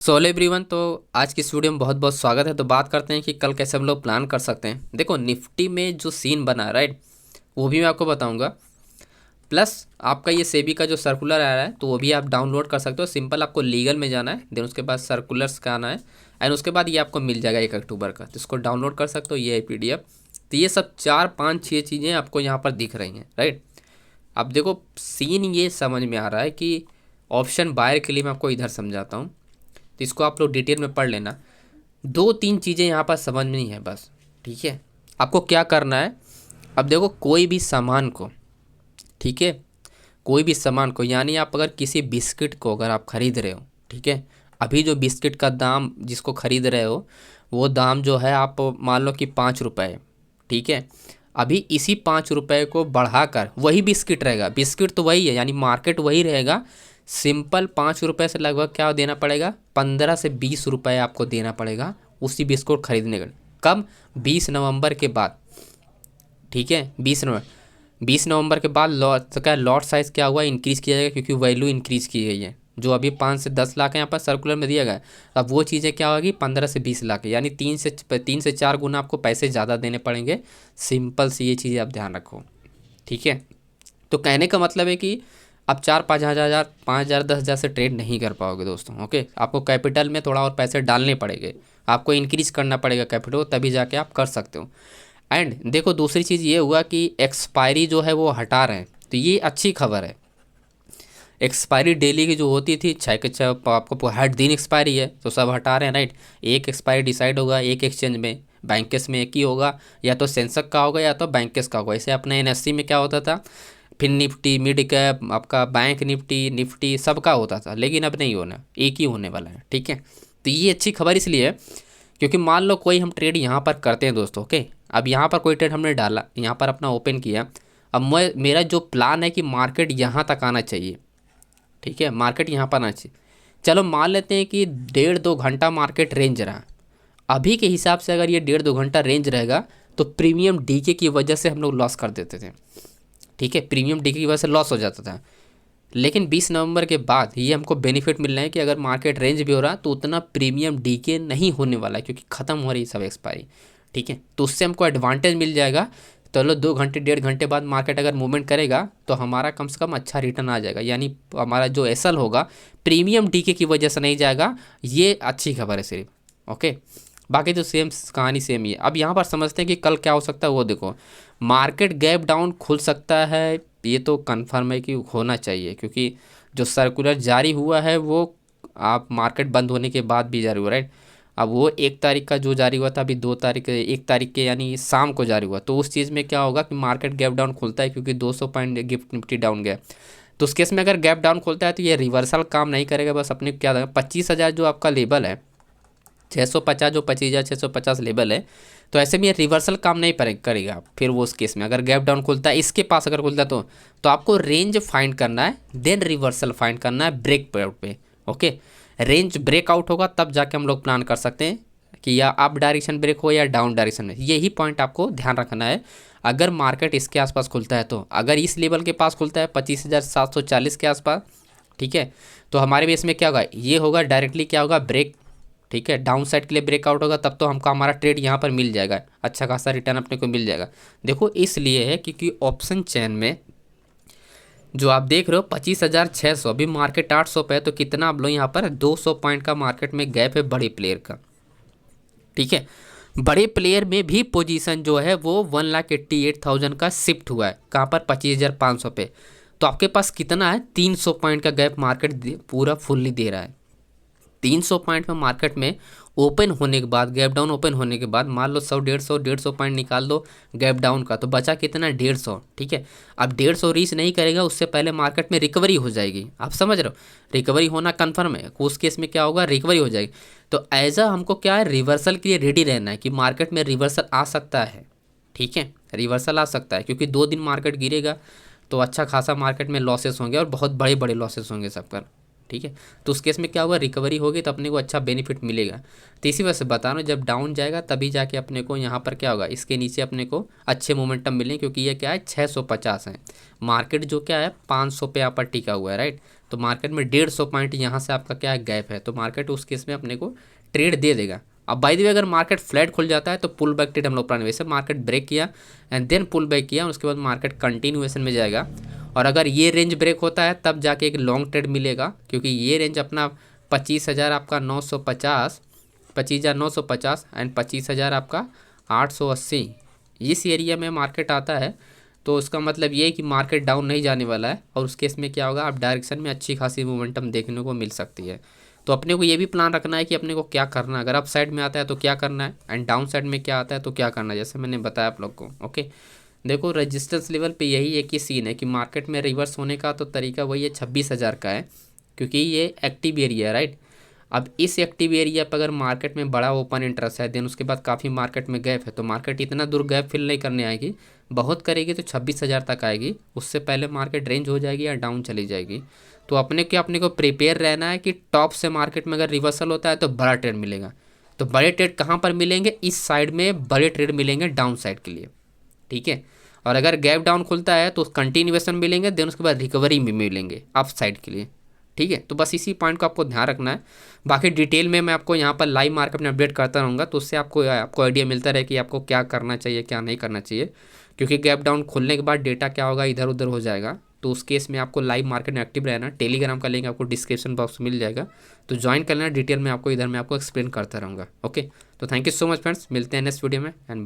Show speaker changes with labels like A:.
A: Solo everyone. तो आज की इस वीडियो में बहुत बहुत स्वागत है। तो बात करते हैं कि कल कैसे हम लोग प्लान कर सकते हैं। देखो निफ्टी में जो सीन बना है, राइट, वो भी मैं आपको बताऊंगा। प्लस आपका ये सेबी का जो सर्कुलर आ रहा है तो वो भी आप डाउनलोड कर सकते हो। सिंपल आपको लीगल में जाना है, देन उसके बाद सर्कुलर्स का आना है एंड उसके बाद ये आपको मिल जाएगा 1 अक्टूबर का। तो इसको डाउनलोड कर सकते हो, ये है PDF। तो ये सब 4 5 6 चीज़ें आपको यहाँ पर दिख रही हैं, राइट। अब देखो सीन ये समझ में आ रहा है कि ऑप्शन बायर के लिए मैं आपको इधर समझाता हूँ, तो इसको आप लोग डिटेल में पढ़ लेना। 2 3 चीज़ें यहाँ पर समझ में नहीं है बस, ठीक है। आपको क्या करना है, अब देखो कोई भी सामान को, ठीक है, कोई भी सामान को, यानी आप अगर किसी बिस्किट को अगर आप खरीद रहे हो, ठीक है, अभी जो बिस्किट का दाम जिसको खरीद रहे हो वो दाम जो है आप मान लो कि 5 रुपये है, ठीक है। अभी इसी 5 रुपये को बढ़ाकर वही बिस्किट रहेगा, बिस्किट तो वही है यानी मार्केट वही रहेगा। सिंपल 5 रुपये से लगभग क्या देना पड़ेगा, 15 से 20 रुपये आपको देना पड़ेगा उसी बिस्कुट खरीदने का। कब? 20 नवंबर के बाद, ठीक है। 20 नवंबर के बाद लॉट का लॉट साइज़ क्या हुआ, इंक्रीज़ किया जाएगा क्योंकि वैल्यू इंक्रीज़ की गई है। जो अभी 5 से 10 लाख है यहाँ पर सर्कुलर में दिया गया है, अब वो चीज़ें क्या होगी 15 से 20 लाख है, यानी 3 से 4 गुना आपको पैसे ज़्यादा देने पड़ेंगे। सिंपल सी ये चीज़ें आप ध्यान रखो, ठीक है। तो कहने का मतलब है कि आप 4 5 हज़ार 5 हज़ार 10 हज़ार से ट्रेड नहीं कर पाओगे दोस्तों, ओके। आपको कैपिटल में थोड़ा और पैसे डालने पड़ेंगे, आपको इंक्रीज करना पड़ेगा कैपिटल, तभी जाके आप कर सकते हो। एंड देखो दूसरी चीज़ ये हुआ कि एक्सपायरी जो है वो हटा रहे हैं, तो ये अच्छी खबर है। एक्सपायरी डेली की जो होती थी 6 के 6 आपको हर दिन एक्सपायरी है, तो सब हटा रहे हैं, राइट। एक एक्सपायरी डिसाइड होगा एक एक्सचेंज में, बैंकेस में एक ही होगा, या तो सेंसेक्स का होगा या तो बैंकेस का होगा। ऐसे अपने NSE में क्या होता था, फिर निफ्टी मिड कैप आपका बैंक निफ्टी निफ्टी सबका होता था, लेकिन अब नहीं होना, एक ही होने वाला है, ठीक है। तो ये अच्छी खबर इसलिए है क्योंकि मान लो कोई हम ट्रेड यहाँ पर करते हैं दोस्तों, ओके। अब यहाँ पर कोई ट्रेड हमने डाला, यहाँ पर अपना ओपन किया। अब मैं मेरा जो प्लान है कि मार्केट यहाँ तक आना चाहिए, ठीक है, मार्केट यहाँ पर आना चाहिए। चलो मान लेते हैं कि 1.5 2 घंटा मार्केट रेंज रहा। अभी के हिसाब से अगर ये 1.5 2 घंटा रेंज रहेगा तो प्रीमियम डीके की वजह से हम लोग लॉस कर देते थे, ठीक है, प्रीमियम डीके की वजह से लॉस हो जाता था। लेकिन 20 नवंबर के बाद ये हमको बेनिफिट मिल रहा है कि अगर मार्केट रेंज भी हो रहा तो उतना प्रीमियम डीके नहीं होने वाला है क्योंकि ख़त्म हो रही सब एक्सपायरी, ठीक है। तो उससे हमको एडवांटेज मिल जाएगा। तो लो 2 घंटे 1.5 घंटे बाद मार्केट अगर मूवमेंट करेगा तो हमारा कम से कम अच्छा रिटर्न आ जाएगा, यानी हमारा जो एसएल होगा प्रीमियम डीके की वजह से नहीं जाएगा। ये अच्छी खबर है सिर्फ, ओके। बाकी तो सेम कहानी सेम ही है। अब यहाँ पर समझते हैं कि कल क्या हो सकता है। वो देखो मार्केट गैप डाउन खुल सकता है, ये तो कंफर्म है कि होना चाहिए क्योंकि जो सर्कुलर जारी हुआ है वो आप मार्केट बंद होने के बाद भी जारी हुआ, राइट। अब वो 1 तारीख का जो जारी हुआ था, अभी 2 तारीख 1 तारीख के यानी शाम को जारी हुआ, तो उस चीज़ में क्या होगा कि मार्केट गैप डाउन खुलता है क्योंकि 200 पॉइंट गिफ्ट निफ्टी डाउन गया। तो उस केस में अगर गैप डाउन खुलता है तो ये रिवर्सल काम नहीं करेगा, बस अपने क्या 25,000 जो आपका लेवल है, 650 जो 25,650 लेवल है, तो ऐसे में ये रिवर्सल काम नहीं करेगा। फिर वो उस केस में अगर गैप डाउन खुलता है इसके पास अगर खुलता है तो आपको रेंज फाइंड करना है, देन रिवर्सल फाइंड करना है ब्रेक आउट पे, ओके। रेंज ब्रेकआउट होगा तब जाके हम लोग प्लान कर सकते हैं कि या अप डायरेक्शन ब्रेक हो या डाउन डायरेक्शन में। यही पॉइंट आपको ध्यान रखना है। अगर मार्केट इसके आसपास खुलता है, तो अगर इस लेवल के पास खुलता है 25,740 के आसपास, ठीक है, तो हमारे बेस में क्या होगा, ये होगा डायरेक्टली क्या होगा ब्रेक, ठीक है। डाउन साइड के लिए ब्रेकआउट होगा तब तो हमको हमारा ट्रेड यहाँ पर मिल जाएगा, अच्छा खासा रिटर्न अपने को मिल जाएगा। देखो इसलिए है क्योंकि ऑप्शन चेन में जो आप देख रहे हो 25,600, अभी मार्केट 800 पे है, तो कितना आप लोग यहाँ पर 200 पॉइंट का मार्केट में गैप है बड़े प्लेयर का, ठीक है। बड़े प्लेयर में भी पोजीशन जो है वो 1,88,000 का शिफ्ट हुआ है, कहाँ पर 25,500 पे। तो आपके पास कितना है 300 पॉइंट का गैप मार्केट पूरा फुल्ली दे रहा है। 300 पॉइंट में मार्केट में ओपन होने के बाद, गैप डाउन ओपन होने के बाद मान लो 100 150 पॉइंट निकाल दो गैप डाउन का, तो बचा कितना 150, ठीक है। अब 150 रीच नहीं करेगा उससे पहले मार्केट में रिकवरी हो जाएगी, आप समझ रहे हो, रिकवरी होना कन्फर्म है। उस केस में क्या होगा, रिकवरी हो जाएगी। तो एज अ हमको क्या है, रिवर्सल के लिए रेडी रहना है कि मार्केट में रिवर्सल आ सकता है, ठीक है, रिवर्सल आ सकता है क्योंकि 2 दिन मार्केट गिरेगा तो अच्छा खासा मार्केट में लॉसेस होंगे और बहुत बड़े बड़े लॉसेस होंगे सब पर, ठीक है। तो उस केस में क्या होगा, रिकवरी होगी तो अपने को अच्छा बेनिफिट मिलेगा। तो इसी वजह से बता रहा हूँ जब डाउन जाएगा तभी जाके अपने को यहाँ पर क्या होगा, इसके नीचे अपने को अच्छे मोमेंटम मिलेंगे क्योंकि ये क्या है 650 है, मार्केट जो क्या है 500 पे यहाँ पर टिका हुआ है, राइट। तो मार्केट में 150 पॉइंट यहाँ से आपका क्या है, गैप है, तो मार्केट उस केस में अपने को ट्रेड दे देगा। अब बाय द वे अगर मार्केट फ्लैट खुल जाता है तो पुल बैक ट्रेड हम लोग प्लान, वैसे मार्केट ब्रेक किया एंड देन पुल बैक किया, उसके बाद मार्केट कंटिन्यूएशन में जाएगा। और अगर ये रेंज ब्रेक होता है तब जाके एक लॉन्ग ट्रेड मिलेगा, क्योंकि ये रेंज अपना 25,000 आपका 950, 25,950 एंड 25,000 आपका 880, इस एरिया में मार्केट आता है। तो उसका मतलब ये है कि मार्केट डाउन नहीं जाने वाला है, और उस केस में क्या होगा, आप डायरेक्शन में अच्छी खासी मोमेंटम देखने को मिल सकती है। तो अपने को ये भी प्लान रखना है कि अपने को क्या करना है, अगर अप साइड में आता है तो क्या करना है एंड डाउन साइड में क्या आता है तो क्या करना है, जैसे मैंने बताया आप लोग को। ओके, देखो रेजिस्टेंस लेवल पे यही एक ही सीन है कि मार्केट में रिवर्स होने का तो तरीका वही है, 26,000 का है, क्योंकि ये एक्टिव एरिया है, राइट। अब इस एक्टिव एरिया पर अगर मार्केट में बड़ा ओपन इंटरेस्ट है, देन उसके बाद काफ़ी मार्केट में गैप है, तो मार्केट इतना दूर गैप फिल नहीं करने आएगी, बहुत करेगी तो 26,000 तक आएगी, उससे पहले मार्केट रेंज हो जाएगी या डाउन चली जाएगी। तो अपने को प्रिपेयर रहना है कि टॉप से मार्केट में अगर रिवर्सल होता है तो बड़ा ट्रेड मिलेगा। तो बड़े ट्रेड कहाँ पर मिलेंगे, इस साइड में बड़े ट्रेड मिलेंगे डाउन साइड के लिए, ठीक है। और अगर गैप डाउन खुलता है तो कंटिन्यूएशन मिलेंगे, देन उसके बाद रिकवरी भी मिलेंगे अप साइड के लिए, ठीक है। तो बस इसी पॉइंट को आपको ध्यान रखना है। बाकी डिटेल में मैं आपको यहाँ पर लाइव मार्केट में अपडेट करता रहूँगा, तो उससे आपको आइडिया मिलता रहे कि आपको क्या करना चाहिए क्या नहीं करना चाहिए, क्योंकि गैप डाउन खुलने के बाद डेटा क्या होगा, इधर उधर हो जाएगा। तो उस केस में आपको लाइव मार्केट में एक्टिव रहना। टेलीग्राम का लिंक आपको डिस्क्रिप्शन बॉक्स में मिल जाएगा, तो ज्वाइन कर लेना। डिटेल में आपको इधर मैं आपको एक्सप्लेन करता रहूँगा। ओके, तो thank you so much friends, मिलते हैं नेक्स्ट वीडियो में एंड